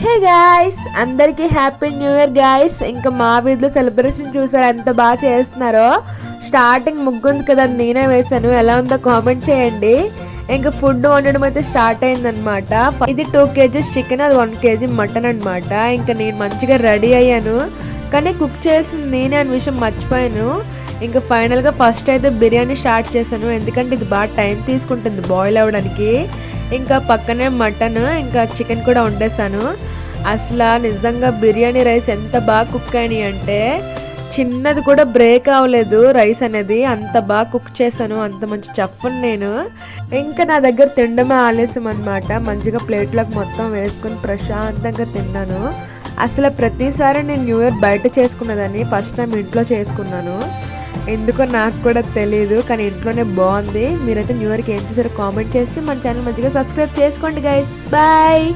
Hey guys, అందరికీ happy new year guys. ఇంకా మా వీధిలో సెలబ్రేషన్ చూసారు ఎంత బాగా చేస్తున్నారో. స్టార్టింగ్ ముగ్గు ఉంది కదా, నేనే వేసాను. ఎలా ఉందో కామెంట్ చేయండి. ఇంకా ఫుడ్ వండడం అయితే స్టార్ట్ అయిందనమాట. ఇది 2 kgs చికెన్, అది 1 kg మటన్ అనమాట. ఇంకా నేను మంచిగా రెడీ అయ్యాను, కానీ కుక్ చేసింది నేనే అనే విషయం మర్చిపోయాను. ఇంకా ఫైనల్గా ఫస్ట్ అయితే బిర్యానీ స్టార్ట్ చేశాను, ఎందుకంటే ఇది బాగా టైం తీసుకుంటుంది బాయిల్ అవ్వడానికి. ఇంకా పక్కనే మటన్ ఇంకా చికెన్ కూడా వండేసాను. అసలు నిజంగా బిర్యానీ రైస్ ఎంత బాగా కుక్ అయినాయి అంటే చిన్నది కూడా బ్రేక్ అవ్వలేదు రైస్ అనేది. అంత బాగా కుక్ చేశాను, అంత మంచి చెఫ్ని నేను. ఇంకా నా దగ్గర తినడమే ఆలస్యం అనమాట. మంచిగా ప్లేట్లోకి మొత్తం వేసుకుని ప్రశాంతంగా తిన్నాను. అసలు ప్రతిసారి నేను న్యూ ఇయర్ బయట చేసుకున్నదని ఫస్ట్ టైం ఇంట్లో చేసుకున్నాను. ఎందుకో నాకు కూడా తెలియదు, కానీ ఇంట్లోనే బాగుంది. మీరైతే న్యూ ఇయర్కి ఏం చేశారో కామెంట్ చేసి మన ఛానల్ మంచిగా సబ్స్క్రైబ్ చేసుకోండి గైస్. బాయ్.